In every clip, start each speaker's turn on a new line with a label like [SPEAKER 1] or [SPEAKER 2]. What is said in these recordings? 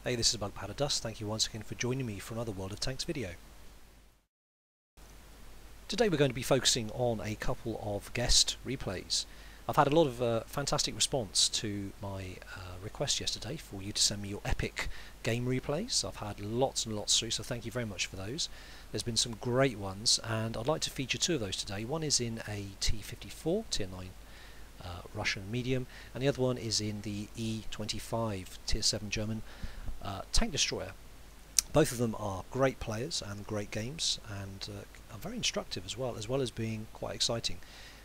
[SPEAKER 1] Hey, this is BugPowderDust. Thank you once again for joining me for another World of Tanks video. Today we're going to be focusing on a couple of guest replays. I've had a lot of fantastic response to my request yesterday for you to send me your epic game replays. I've had lots and lots through, so thank you very much for those. There's been some great ones, and I'd like to feature two of those today. One is in a T-54, Tier 9 Russian medium, and the other one is in the E25, Tier 7 German tank destroyer. Both of them are great players and great games, and are very instructive as well as being quite exciting.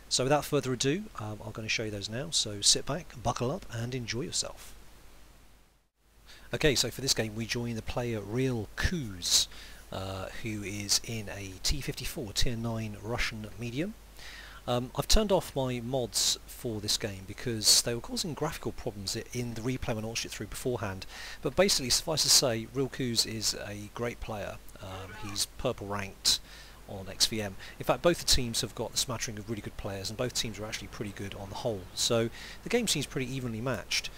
[SPEAKER 1] So without further ado, I'm going to show you those now, so sit back, buckle up and enjoy yourself. Okay, so for this game we join the player Real Kuz, who is in a T-54 Tier 9 Russian medium. I've turned off my mods for this game because they were causing graphical problems in the replay when I watched it through beforehand. But basically, suffice to say, Real Kuz is a great player. He's purple ranked on XVM. In fact, both the teams have got a smattering of really good players, and both teams are actually pretty good on the whole. So the game seems pretty evenly matched.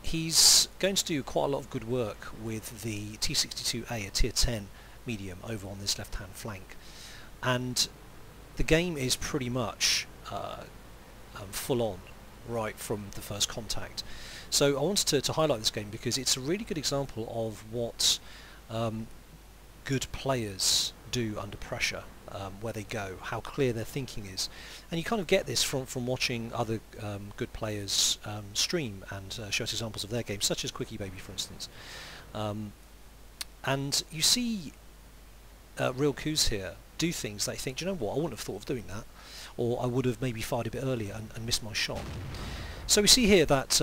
[SPEAKER 1] He's going to do quite a lot of good work with the T-62A, a Tier 10 medium, over on this left-hand flank. And the game is pretty much full on right from the first contact. So I wanted to highlight this game because it's a really good example of what good players do under pressure, where they go, how clear their thinking is. And you kind of get this from watching other good players stream and show us examples of their games, such as Quickie Baby, for instance. And you see Real Kuz here do things they think, do you know what, I wouldn't have thought of doing that, or I would have maybe fired a bit earlier and missed my shot. So we see here that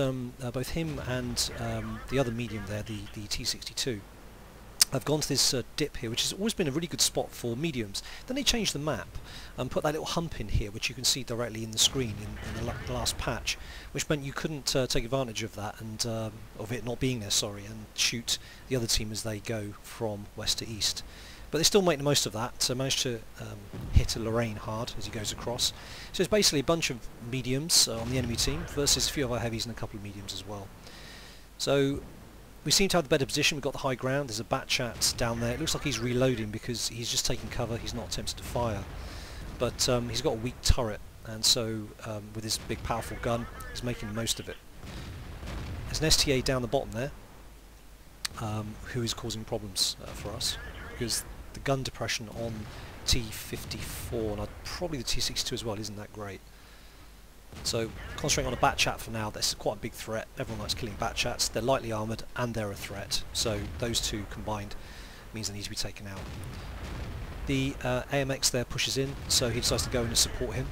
[SPEAKER 1] both him and the other medium there, the T-62, have gone to this dip here, which has always been a really good spot for mediums. Then they changed the map and put that little hump in here, which you can see directly in the screen in the last patch, which meant you couldn't take advantage of that and of it not being there, sorry, and shoot the other team as they go from west to east. But they still make the most of that, so managed to hit a Lorraine hard as he goes across. So it's basically a bunch of mediums on the enemy team versus a few of our heavies and a couple of mediums as well. So we seem to have the better position. We've got the high ground. There's a Batchat down there. It looks like he's reloading because he's just taking cover. He's not attempting to fire. But he's got a weak turret, and so with his big powerful gun, he's making the most of it. There's an STA down the bottom there, who is causing problems for us, because the gun depression on T-54 and probably the T-62 as well isn't that great. So concentrating on a Batchat for now. That's quite a big threat. Everyone likes killing Batchats. They're lightly armoured and they're a threat. So those two combined means they need to be taken out. The AMX there pushes in, so he decides to go in and support him.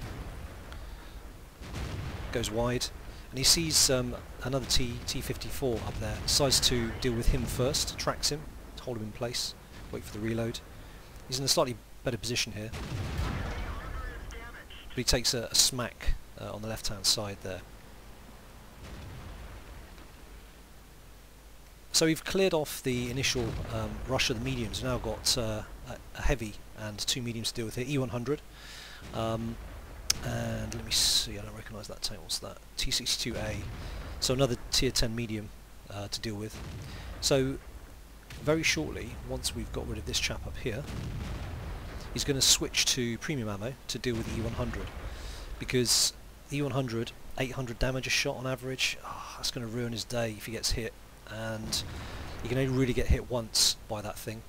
[SPEAKER 1] Goes wide, and he sees another T-54 up there. Decides to deal with him first. Tracks him, hold him in place, wait for the reload. He's in a slightly better position here, but he takes a smack on the left hand side there. So we've cleared off the initial rush of the mediums. We've now got a heavy and two mediums to deal with here. E100, and let me see, I don't recognise that tank. What's that? T-62A. So another Tier 10 medium to deal with. So very shortly, once we've got rid of this chap up here, he's going to switch to premium ammo to deal with the E100, because the E100, 800 damage a shot on average. Oh, that's going to ruin his day if he gets hit, and you can only really get hit once by that thing.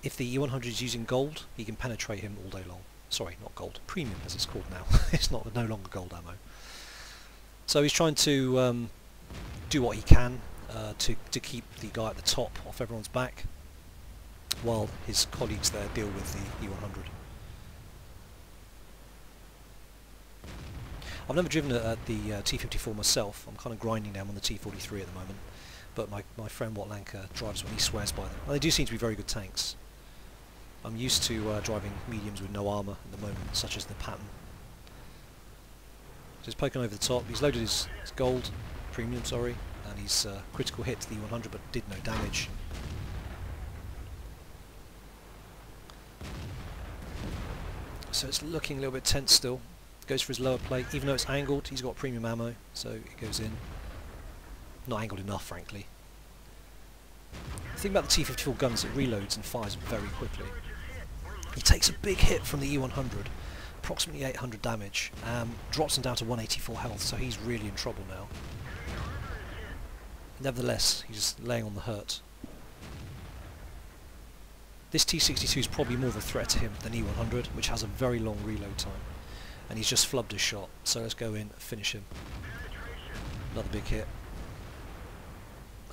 [SPEAKER 1] If the E100 is using gold, he can penetrate him all day long. Sorry, not gold, premium as it's called now. It's no longer gold ammo. So he's trying to do what he can to keep the guy at the top off everyone's back, while his colleagues there deal with the E100. I've never driven the T-54 myself. I'm kind of grinding them on the T-43 at the moment, but my friend Watlanka drives one. He swears by them. Well, they do seem to be very good tanks. I'm used to driving mediums with no armour at the moment, such as the Patton. So he's poking over the top. He's loaded his gold, premium, sorry, and he's critical hit to the E100, but did no damage. So it's looking a little bit tense still. Goes for his lower plate, even though it's angled. He's got premium ammo, so it goes in. Not angled enough, frankly. The thing about the T-54 gun is it reloads and fires very quickly. He takes a big hit from the E100, approximately 800 damage, drops him down to 184 health, so he's really in trouble now. Nevertheless, he's laying on the hurt. This T-62 is probably more of a threat to him than E100, which has a very long reload time. And he's just flubbed his shot, so let's go in and finish him. Another big hit.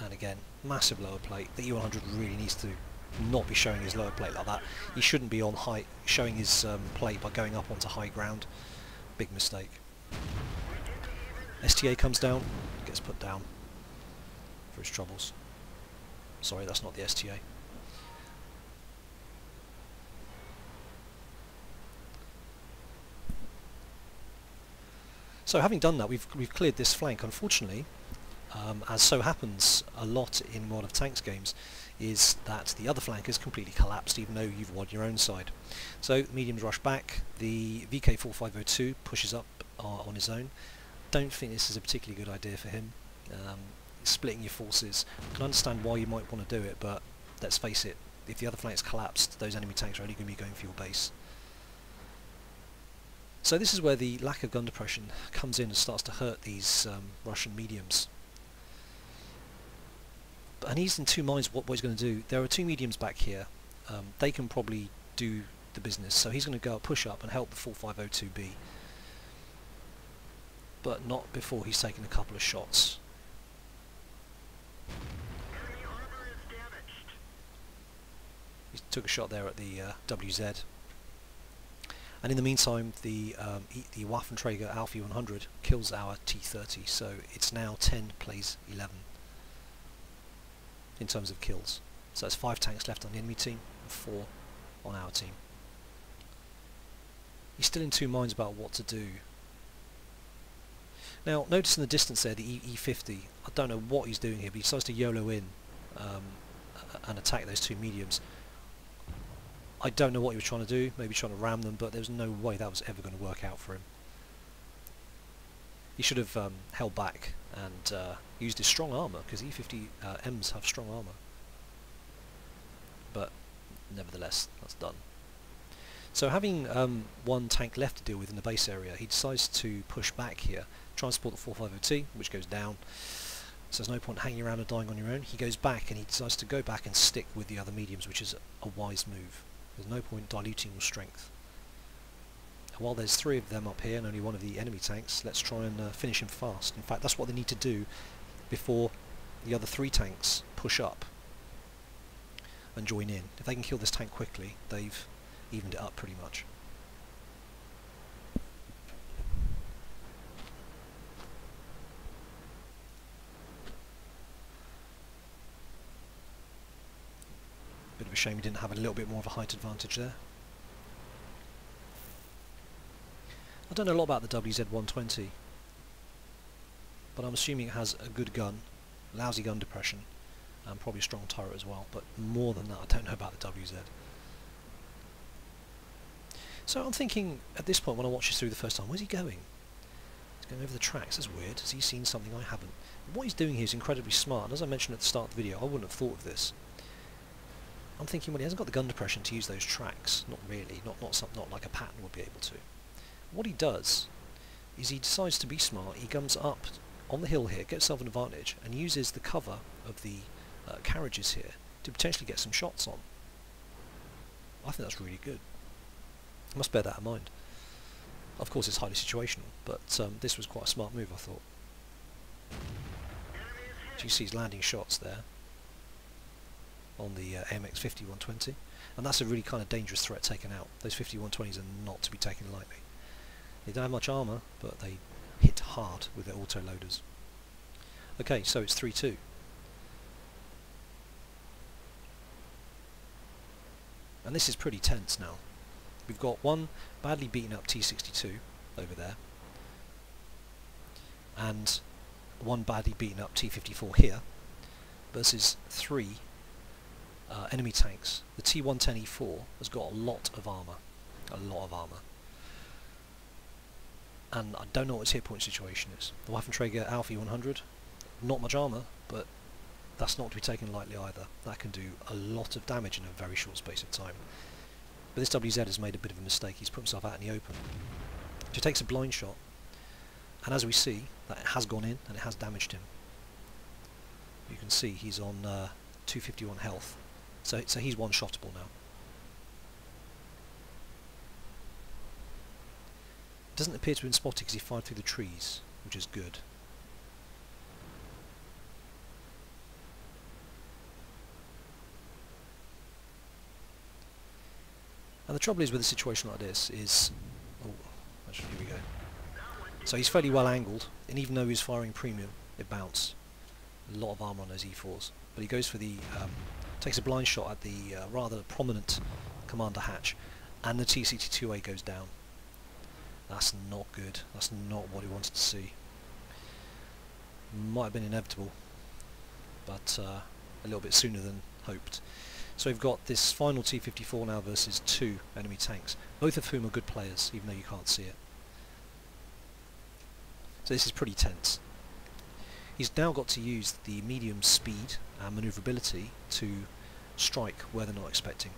[SPEAKER 1] And again, massive lower plate. The E100 really needs to not be showing his lower plate like that. He shouldn't be on high, showing his plate by going up onto high ground. Big mistake. STA comes down, gets put down for his troubles. Sorry, that's not the STA. So having done that, we've cleared this flank. Unfortunately, as so happens a lot in World of Tanks games, is that the other flank is completely collapsed even though you've won your own side. So the mediums rush back, the VK4502 pushes up on his own. Don't think this is a particularly good idea for him. Splitting your forces, I can understand why you might want to do it, but let's face it, if the other flank's collapsed, those enemy tanks are only going to be going for your base. So this is where the lack of gun depression comes in and starts to hurt these Russian mediums. And he's in two minds what he's going to do. There are two mediums back here. They can probably do the business, so he's going to go up, push up and help the 4502B. But not before he's taken a couple of shots. He took a shot there at the WZ. And in the meantime, the Waffenträger Alpha 100 kills our T30, so it's now 10 plays 11 in terms of kills. So that's 5 tanks left on the enemy team and 4 on our team. He's still in two minds about what to do. Now, notice in the distance there, the E50, I don't know what he's doing here, but he decides to YOLO in and attack those two mediums. I don't know what he was trying to do, maybe trying to ram them, but there's no way that was ever going to work out for him. He should have held back and used his strong armour, because E50Ms have strong armour. But nevertheless, that's done. So having one tank left to deal with in the base area, he decides to push back here, try and support the 450T, which goes down. So there's no point hanging around and dying on your own. He goes back and he decides to go back and stick with the other mediums, which is a wise move. There's no point diluting your strength. And while there's 3 of them up here and only one of the enemy tanks, let's try and finish him fast. In fact, that's what they need to do before the other 3 tanks push up and join in. If they can kill this tank quickly, they've evened it up pretty much. Bit of a shame he didn't have a little bit more of a height advantage there. I don't know a lot about the WZ-120, but I'm assuming it has a good gun, lousy gun depression, and probably a strong turret as well, but more than that I don't know about the WZ. So I'm thinking, at this point when I watch this through the first time, where's he going? He's going over the tracks, that's weird. Has he seen something I haven't? What he's doing here is incredibly smart, and as I mentioned at the start of the video, I wouldn't have thought of this. I'm thinking, well, he hasn't got the gun depression to use those tracks. Not really, not like a pattern would be able to. What he does is he decides to be smart. He comes up on the hill here, gets himself an advantage, and uses the cover of the carriages here to potentially get some shots on. I think that's really good. I must bear that in mind. Of course, it's highly situational, but this was quite a smart move, I thought. So you see he's landing shots there on the AMX 5120, and that's a really kind of dangerous threat taken out. Those 5120s are not to be taken lightly. They don't have much armour, but they hit hard with their auto-loaders. Okay, so it's 3-2. And this is pretty tense now. We've got one badly beaten up T-62 over there, and one badly beaten up T-54 here, versus 3 enemy tanks. The T-110E4 has got a lot of armour. And I don't know what his hit point situation is. The Waffenträger Alpha 100, not much armour, but that's not to be taken lightly either. That can do a lot of damage in a very short space of time. But this WZ has made a bit of a mistake. He's put himself out in the open. He takes a blind shot, and as we see, that has gone in and it has damaged him. You can see he's on 251 health, so he's one-shottable now. Doesn't appear to have been spotted because he fired through the trees, which is good. And the trouble is with a situation like this is... oh, actually, here we go. So he's fairly well angled, and even though he's firing premium, it bounced. A lot of armour on those E4s. But he goes for the... takes a blind shot at the rather prominent commander hatch, and the T-62A goes down. That's not good. That's not what he wanted to see. Might have been inevitable, but a little bit sooner than hoped. So we've got this final T-54 now versus 2 enemy tanks, both of whom are good players, even though you can't see it. So this is pretty tense. He's now got to use the medium speed and manoeuvrability to strike where they're not expecting.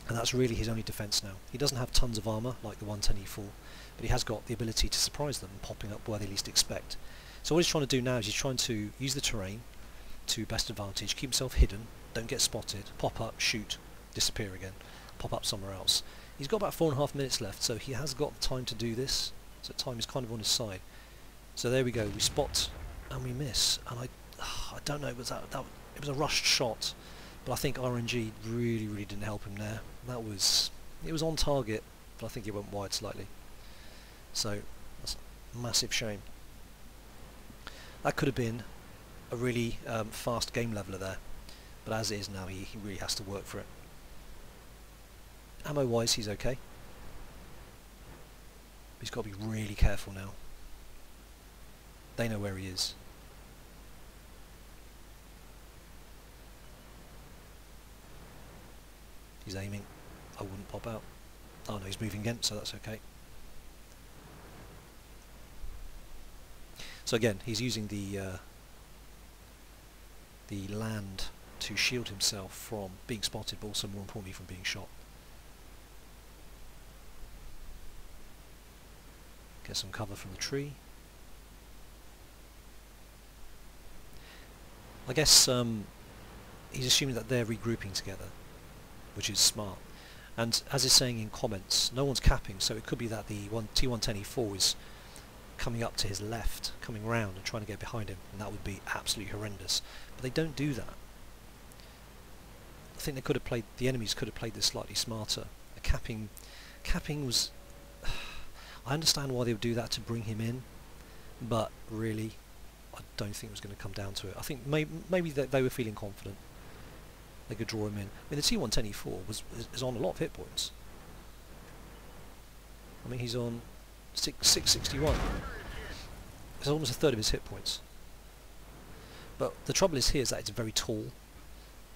[SPEAKER 1] And that's really his only defence now. He doesn't have tons of armour like the 110E4, but he has got the ability to surprise them, popping up where they least expect. So what he's trying to do now is he's trying to use the terrain to best advantage, keep himself hidden, don't get spotted, pop up, shoot, disappear again, pop up somewhere else. He's got about 4.5 minutes left, so he has got time to do this, so time is kind of on his side. So there we go, we spot and we miss, and I don't know, it was a rushed shot, but I think RNG really didn't help him there. It was on target, but I think it went wide slightly. So that's a massive shame. That could have been a really fast game leveler there, but as it is now, he really has to work for it. Ammo wise, he's okay. He's got to be really careful now. They know where he is. He's aiming. I wouldn't pop out. Oh no, he's moving again, so that's okay. So again, he's using the land to shield himself from being spotted, but also more importantly from being shot. Get some cover from the tree. I guess he's assuming that they're regrouping together, which is smart. And as it's saying in comments, no one's capping, so it could be that the T110E4 is coming up to his left, coming round and trying to get behind him, and that would be absolutely horrendous. But they don't do that. I think they could have played, the enemies could have played this slightly smarter. The capping was... I understand why they would do that to bring him in, but really, I don't think it was going to come down to it. I think maybe they were feeling confident they could draw him in. I mean, the T110E4 is on a lot of hit points. I mean, he's on 661. It's almost a third of his hit points. But the trouble is here is that it's very tall.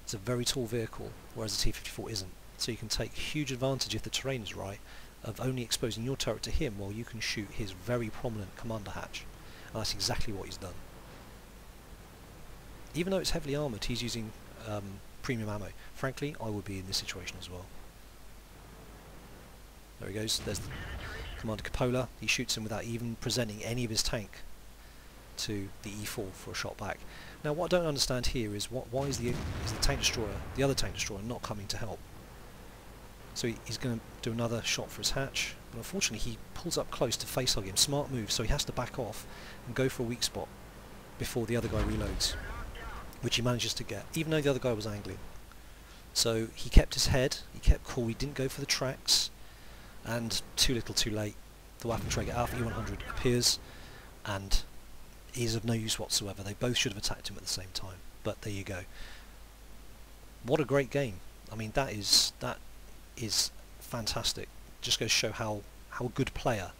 [SPEAKER 1] It's a very tall vehicle, whereas the T-54 isn't. So you can take huge advantage if the terrain is right of only exposing your turret to him while you can shoot his very prominent commander hatch. And that's exactly what he's done. Even though it's heavily armoured, he's using premium ammo. Frankly, I would be in this situation as well. There he goes. There's the Commander Cupola. He shoots him without even presenting any of his tank to the E4 for a shot back. Now, what I don't understand here is why is the tank destroyer, the other tank destroyer, not coming to help? So he's going to do another shot for his hatch, but unfortunately he pulls up close to facehug him. Smart move, so he has to back off and go for a weak spot before the other guy reloads, which he manages to get, even though the other guy was angling. So he kept his head, he kept cool, he didn't go for the tracks, and too little too late. The Waffenträger Alpha E100 appears and is of no use whatsoever. They both should have attacked him at the same time, but there you go. What a great game. I mean, that is fantastic. Just goes to show how a good player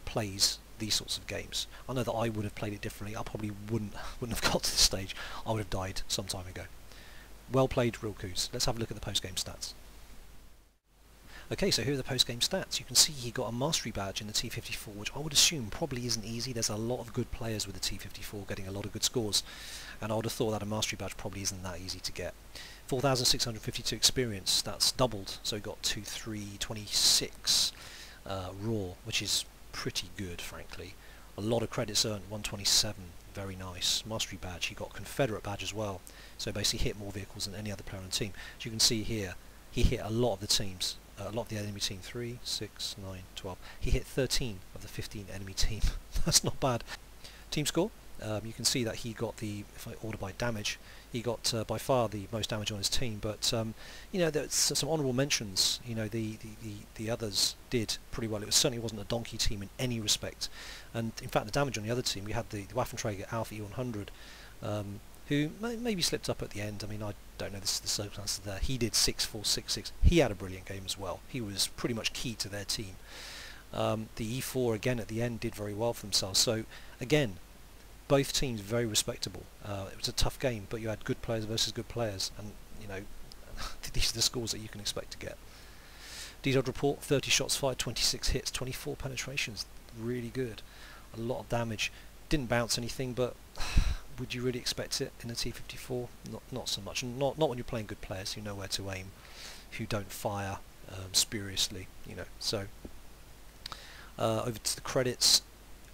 [SPEAKER 1] plays these sorts of games. I know that I would have played it differently. I probably wouldn't have got to this stage. I would have died some time ago. Well played, Real Coos. Let's have a look at the post-game stats. Okay, so here are the post-game stats. You can see he got a mastery badge in the T-54, which I would assume probably isn't easy. There's a lot of good players with the T-54 getting a lot of good scores, and I would have thought that a mastery badge probably isn't that easy to get. 4,652 experience, that's doubled, so he got 2,326 raw, which is pretty good, frankly. A lot of credits earned, 127, very nice. Mastery badge, he got Confederate badge as well, so basically hit more vehicles than any other player on the team. As you can see here, he hit a lot of the teams. A lot of the enemy team, 3, 6, 9, 12. He hit 13 of the 15 enemy team. That's not bad. Team score, you can see that he got the, if I order by damage, he got by far the most damage on his team, but you know, there's some honourable mentions. You know, the others did pretty well. It certainly wasn't a donkey team in any respect, and in fact the damage on the other team, we had the Waffenträger Alpha E100, who maybe slipped up at the end. I mean, I don't know the circumstances there. He did 6-4-6-6. He had a brilliant game as well. He was pretty much key to their team. The E4 again at the end did very well for themselves. So again, both teams very respectable. It was a tough game, but you had good players versus good players, and you know, these are the scores that you can expect to get. Detailed report: 30 shots fired, 26 hits, 24 penetrations. Really good. A lot of damage. Didn't bounce anything, but would you really expect it in a T-54? Not so much. Not when you're playing good players who know where to aim, who don't fire spuriously. You know. So over to the credits.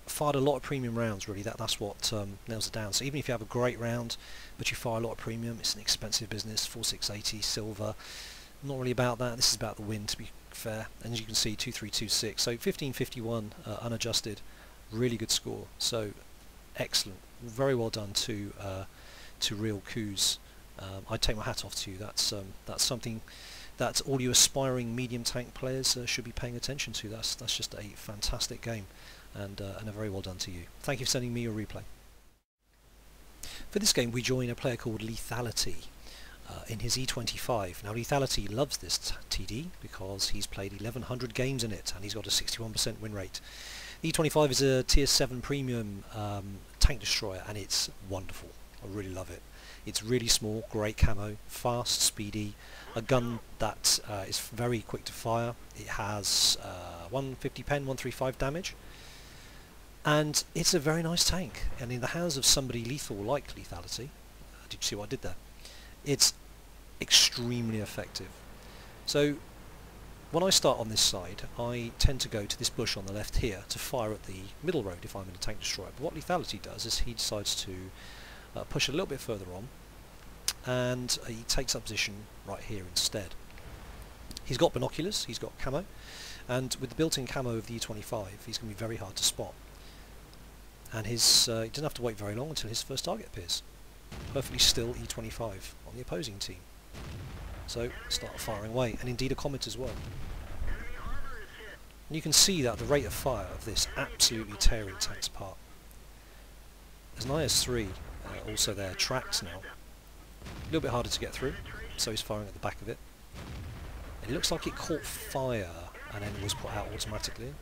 [SPEAKER 1] Fired a lot of premium rounds, really. That's what nails it down. So even if you have a great round, but you fire a lot of premium, it's an expensive business. 4680 silver. Not really about that. This is about the win, to be fair. And as you can see, 2326. So 1551 unadjusted. Really good score. So excellent. Very well done to Real Coups. I take my hat off to you. That's something that all you aspiring medium tank players should be paying attention to. That's just a fantastic game. And a very well done to you. Thank you for sending me your replay. For this game we join a player called Lethality in his E25. Now Lethality loves this TD because he's played 1100 games in it and he's got a 61% win rate. The E25 is a tier 7 premium tank destroyer and it's wonderful. I really love it. It's really small, great camo, fast, speedy, a gun that is very quick to fire. It has 150 pen, 135 damage. And it's a very nice tank, and in the hands of somebody lethal like Lethality, did you see what I did there? It's extremely effective. So when I start on this side, I tend to go to this bush on the left here to fire at the middle road if I'm in a tank destroyer. But what Lethality does is he decides to push a little bit further on, and he takes up position right here instead. He's got binoculars, he's got camo, and with the built-in camo of the E25, he's going to be very hard to spot. And he doesn't have to wait very long until his first target appears. Perfectly still E25 on the opposing team. So start firing away, and indeed a comet as well. And you can see that the rate of fire of this absolutely tearing tanks apart. There's an IS-3 also there, tracked now. A little bit harder to get through, so he's firing at the back of it. It looks like it caught fire and then was put out automatically.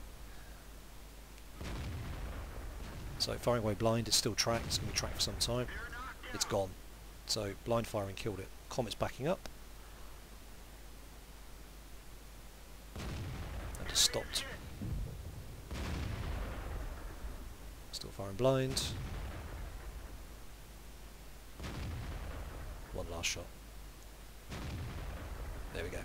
[SPEAKER 1] So firing away blind, it's still tracked, it's going to be tracked for some time. It's gone. So blind firing killed it. Comet's backing up. And just stopped. Still firing blind. One last shot. There we go.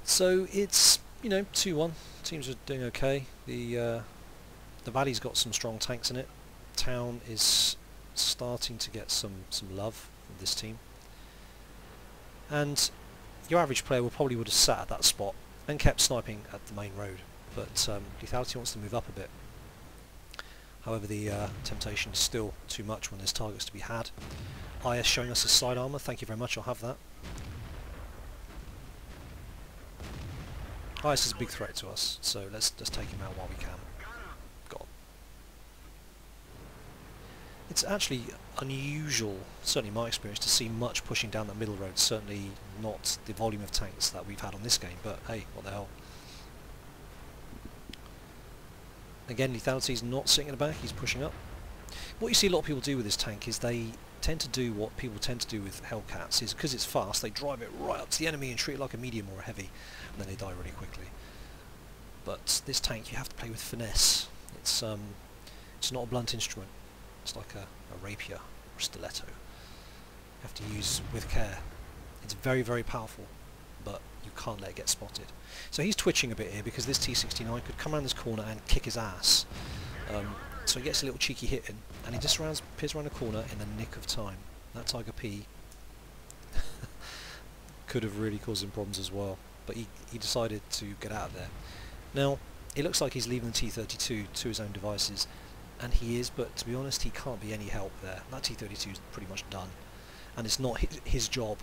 [SPEAKER 1] So it's, you know, 2-1. Teams are doing okay. The valley's got some strong tanks in it. Town is starting to get some love from this team. And your average player probably would have sat at that spot and kept sniping at the main road. But Lethality wants to move up a bit. However, the temptation is still too much when there's targets to be had. IS showing us a side armour. Thank you very much. I'll have that. IS is a big threat to us, so let's just take him out while we can. It's actually unusual, certainly in my experience, to see much pushing down the middle road. Certainly not the volume of tanks that we've had on this game, but hey, what the hell. Again, Lethality's not sitting in the back, he's pushing up. What you see a lot of people do with this tank is they tend to do what people tend to do with Hellcats, is because it's fast, they drive it right up to the enemy and treat it like a medium or a heavy, and then they die really quickly. But this tank you have to play with finesse. It's not a blunt instrument. It's like a rapier or a stiletto. You have to use with care. It's very, very powerful, but you can't let it get spotted. So he's twitching a bit here because this T-69 could come around this corner and kick his ass. So he gets a little cheeky hit in, and he just appears around the corner in the nick of time. That Tiger P could have really caused him problems as well, but he decided to get out of there. Now, it looks like he's leaving the T-32 to his own devices, and he is, but to be honest, he can't be any help there. That T-32 is pretty much done, and it's not his job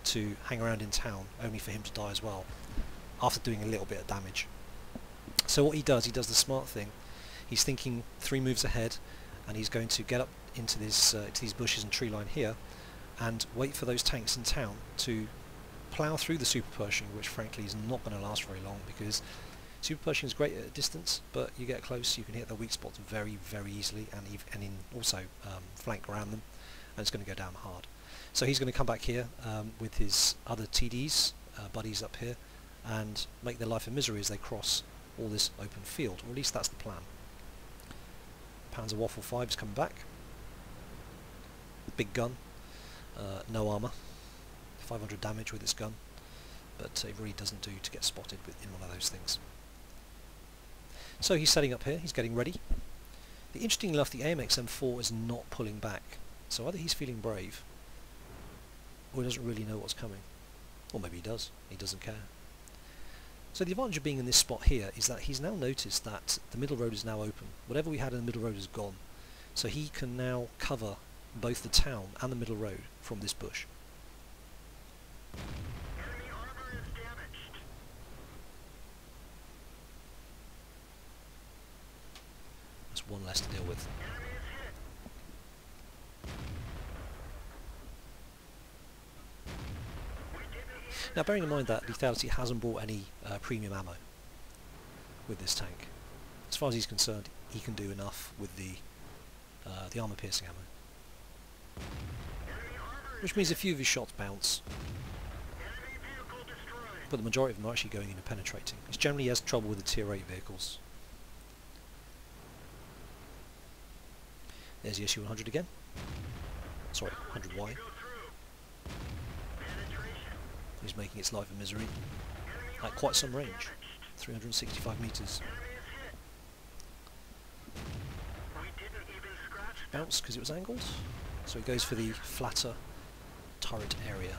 [SPEAKER 1] to hang around in town only for him to die as well, after doing a little bit of damage. So what he does the smart thing. He's thinking 3 moves ahead, and he's going to get up into these bushes and tree line here, and wait for those tanks in town to plough through the Super Pershing, which frankly is not going to last very long, because Super Pershing is great at a distance, but you get close, you can hit their weak spots very, very easily, and also flank around them, and it's going to go down hard. So he's going to come back here with his other TDs, buddies up here, and make their life a misery as they cross all this open field, or at least that's the plan. Panzer Waffle 5 is coming back. Big gun, no armour, 500 damage with its gun, but it really doesn't do to get spotted in one of those things. So he's setting up here, he's getting ready. Interestingly enough, the AMX M4 is not pulling back, so either he's feeling brave, or he doesn't really know what's coming. Or maybe he does, he doesn't care. So the advantage of being in this spot here is that he's now noticed that the middle road is now open. Whatever we had in the middle road is gone. So he can now cover both the town and the middle road from this bush.
[SPEAKER 2] Enemy armor is damaged.
[SPEAKER 1] That's one less to deal with.
[SPEAKER 2] Enemy is hit.
[SPEAKER 1] Now bearing in mind that Lethality hasn't brought any premium ammo with this tank, as far as he's concerned he can do enough with the armor piercing ammo. Which means a few of his shots bounce, but the majority of them are actually going in and penetrating. He generally has trouble with the tier 8 vehicles. There's the SU-100 again. Sorry, 100Y. He's making its life a misery at quite some range, 365 metres. Bounce because it was angled, so he goes for the flatter turret area.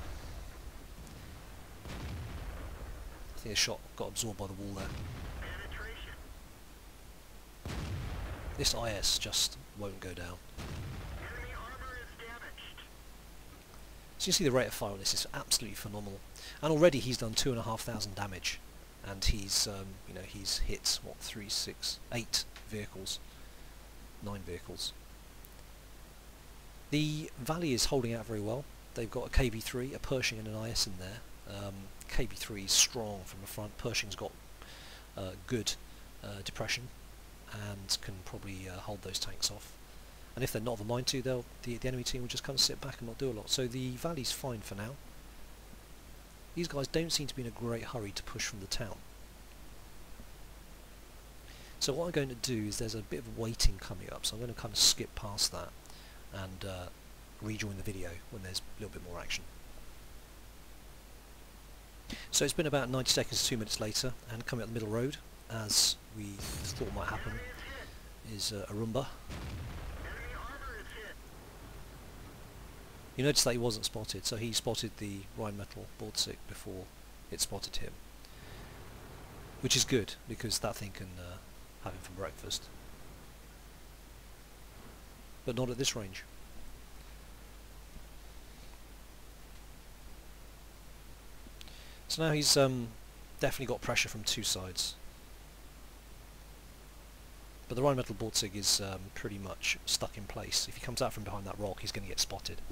[SPEAKER 1] I think a shot got absorbed by the wall there. This IS just won't go down. So you see the rate of fire on this is absolutely phenomenal, and already he's done 2,500 damage, and he's he's hit what 3, 6, 8 vehicles, 9 vehicles. The Valley is holding out very well. They've got a KB3, a Pershing, and an IS in there. KB3 is strong from the front. Pershing's got good depression and can probably hold those tanks off. And if they're not of a mind to, the enemy team will just kind of sit back and not do a lot. So the Valley's fine for now. These guys don't seem to be in a great hurry to push from the town. So what I'm going to do is there's a bit of waiting coming up, so I'm going to kind of skip past that and rejoin the video when there's a little bit more action. So it's been about 90 seconds to 2 minutes later, and coming up the middle road, as we thought might happen, is a Roomba. You notice that he wasn't spotted, so he spotted the Rheinmetall Bordsig before it spotted him. Which is good, because that thing can have him for breakfast. But not at this range. So now he's definitely got pressure from 2 sides. But the Rheinmetall Bordsig is pretty much stuck in place. If he comes out from behind that rock, he's going to get spotted.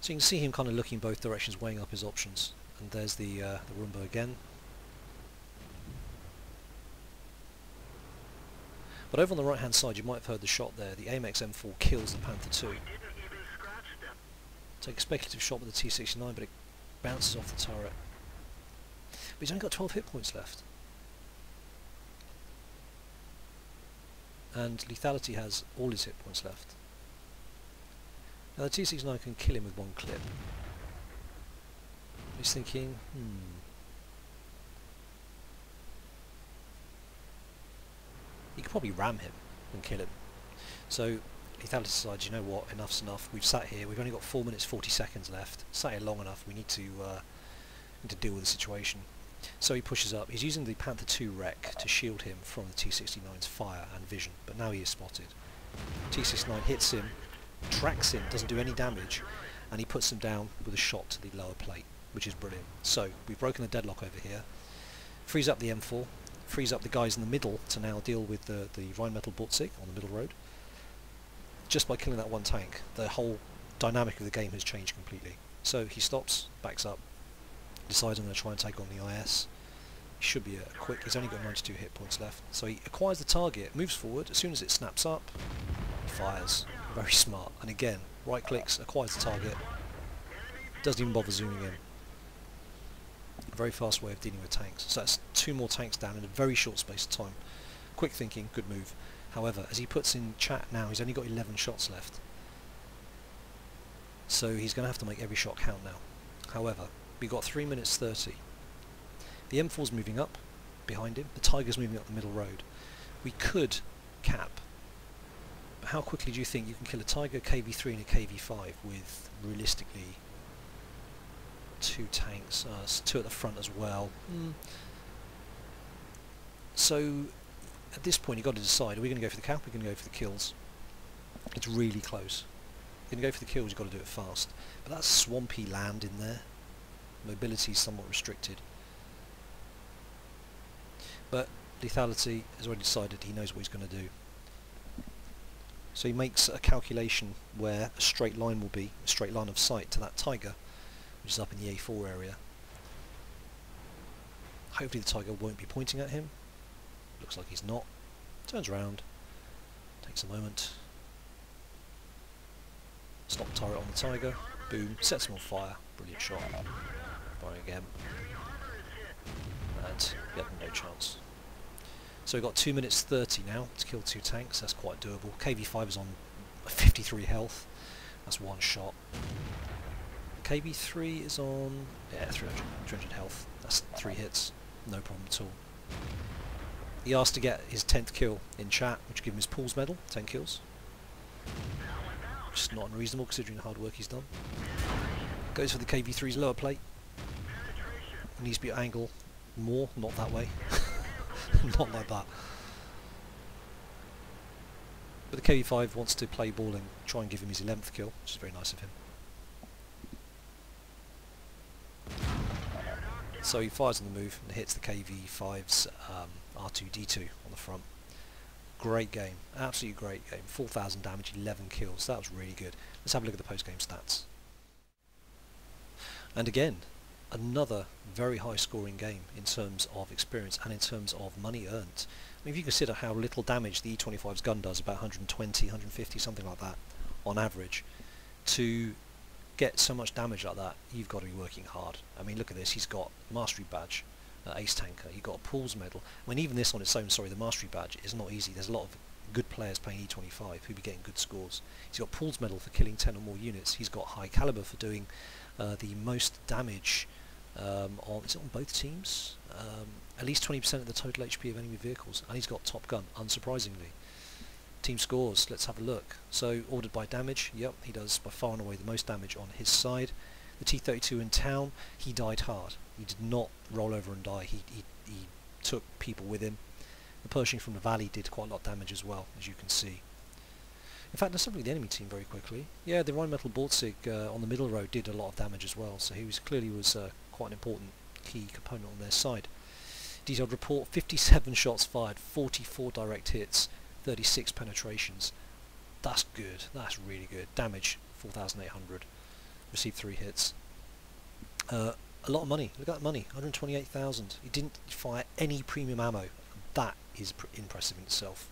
[SPEAKER 1] So you can see him kind of looking both directions, weighing up his options. And there's the Roomba again. But over on the right hand side you might have heard the shot there. The AMX M4 kills the Panther 2.
[SPEAKER 2] Didn't even scratch them.
[SPEAKER 1] Take a speculative shot with the T-69, but it bounces off the turret. But he's only got 12 hit points left. And Lethality has all his hit points left. Now the T-69 can kill him with one clip. He's thinking, he could probably ram him and kill him. So Lethality decides, you know what, enough's enough. We've sat here, we've only got 4 minutes 40 seconds left. Sat here long enough, we need to deal with the situation. So he pushes up. He's using the Panther 2 wreck to shield him from the T-69's fire and vision, but now he is spotted. T-69 hits him, tracks him, doesn't do any damage, and he puts him down with a shot to the lower plate, which is brilliant. So we've broken the deadlock over here, frees up the M4, frees up the guys in the middle to now deal with the Rheinmetall Borzig on the middle road. Just by killing that one tank, the whole dynamic of the game has changed completely. So he stops, backs up, decides I'm going to try and take on the IS. He should be quick, he's only got 92 hit points left. So he acquires the target, moves forward, as soon as it snaps up, he fires. Very smart. And again, right clicks, acquires the target, doesn't even bother zooming in. A very fast way of dealing with tanks. So that's 2 more tanks down in a very short space of time. Quick thinking, good move. However, as he puts in chat now, he's only got 11 shots left. So he's going to have to make every shot count now. However, we've got 3 minutes 30. The M4's moving up behind him, the Tiger's moving up the middle road. We could cap, but how quickly do you think you can kill a Tiger, KV3 and a KV5 with, realistically, 2 tanks, 2 at the front as well? So at this point you've got to decide, are we going to go for the cap or are we going to go for the kills? It's really close. If you're going to go for the kills, you've got to do it fast. But that's swampy land in there. Mobility is somewhat restricted. But Lethality has already decided he knows what he's going to do. So he makes a calculation where a straight line will be, a straight line of sight to that Tiger, which is up in the A4 area. Hopefully the Tiger won't be pointing at him. Looks like he's not. Turns around, takes a moment. Stop turret on the Tiger, boom, sets him on fire, brilliant shot. Firing again. And yep, no chance. So we've got 2 minutes 30 now to kill 2 tanks, that's quite doable. KV5 is on 53 health, that's 1 shot. KV3 is on, yeah, 300 health, that's 3 hits, no problem at all. He asked to get his 10th kill in chat, which give him his Paul's medal, 10 kills. Which is not unreasonable considering the hard work he's done. Goes for the KV3's lower plate. Needs to be angle more, not that way. Not like that. But the KV5 wants to play ball and try and give him his 11th kill, which is very nice of him. So he fires on the move and hits the KV5's R2D2 on the front. Great game, absolutely great game. 4,000 damage, 11 kills, that was really good. Let's have a look at the post-game stats. And again, another very high scoring game in terms of experience and in terms of money earned. I mean, if you consider how little damage the E25's gun does, about 120, 150, something like that on average, to get so much damage like that, you've got to be working hard. I mean, look at this, he's got Mastery Badge, Ace Tanker, you've got a Paul's Medal. I mean, even this on its own, sorry, the Mastery Badge is not easy. There's a lot of good players playing E25 who'd be getting good scores. He's got Paul's Medal for killing 10 or more units. He's got High Caliber for doing the most damage is it on both teams? At least 20% of the total HP of enemy vehicles. And he's got Top Gun, unsurprisingly. Team scores, let's have a look. So, ordered by damage, yep, he does by far and away the most damage on his side. The T-32 in town, he died hard. He did not roll over and die, he took people with him. The Pershing from the Valley did quite a lot of damage as well, as you can see. In fact, let's have a look at the enemy team very quickly. Yeah, the Rheinmetall Borzig on the middle road did a lot of damage as well, so he was clearly quite an important key component on their side. Detailed report, 57 shots fired, 44 direct hits, 36 penetrations. That's good, that's really good. Damage, 4,800. Received 3 hits. A lot of money, look at that money, 128,000. He didn't fire any premium ammo. That is impressive in itself.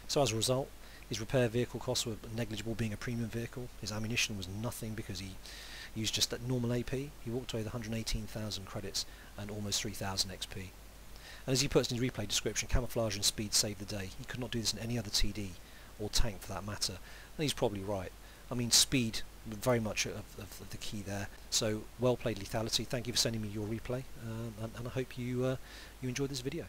[SPEAKER 1] So as a result, his repair vehicle costs were negligible, being a premium vehicle. His ammunition was nothing because he used just that normal AP. He walked away with 118,000 credits and almost 3,000 XP. And as he puts in his replay description, camouflage and speed saved the day. He could not do this in any other TD, or tank for that matter. And he's probably right. I mean, speed, very much of the key there. So, well played, Lethality. Thank you for sending me your replay, and I hope you enjoyed this video.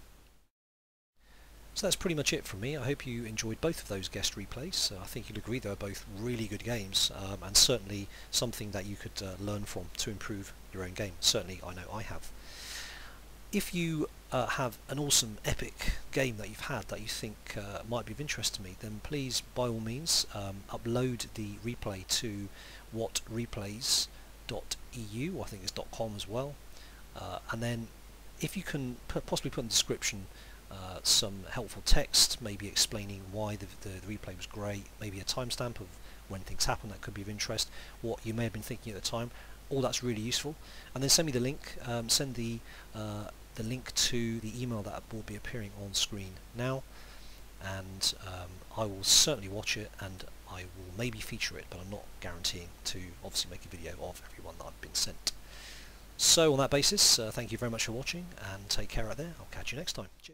[SPEAKER 1] So that's pretty much it from me. I hope you enjoyed both of those guest replays. I think you'll agree they were both really good games, and certainly something that you could learn from to improve your own game. Certainly, I know I have. If you have an awesome epic game that you've had that you think might be of interest to me, then please by all means upload the replay to whatreplays.eu, I think it's .com as well, and then if you can possibly put in the description some helpful text, maybe explaining why the replay was great, maybe a timestamp of when things happen that could be of interest, what you may have been thinking at the time. All that's really useful, and then send me the link. Send the link to the email that will be appearing on screen now, and I will certainly watch it, and I will maybe feature it, but I'm not guaranteeing to obviously make a video of everyone that I've been sent. So on that basis, thank you very much for watching, and take care out there. I'll catch you next time. Cheers.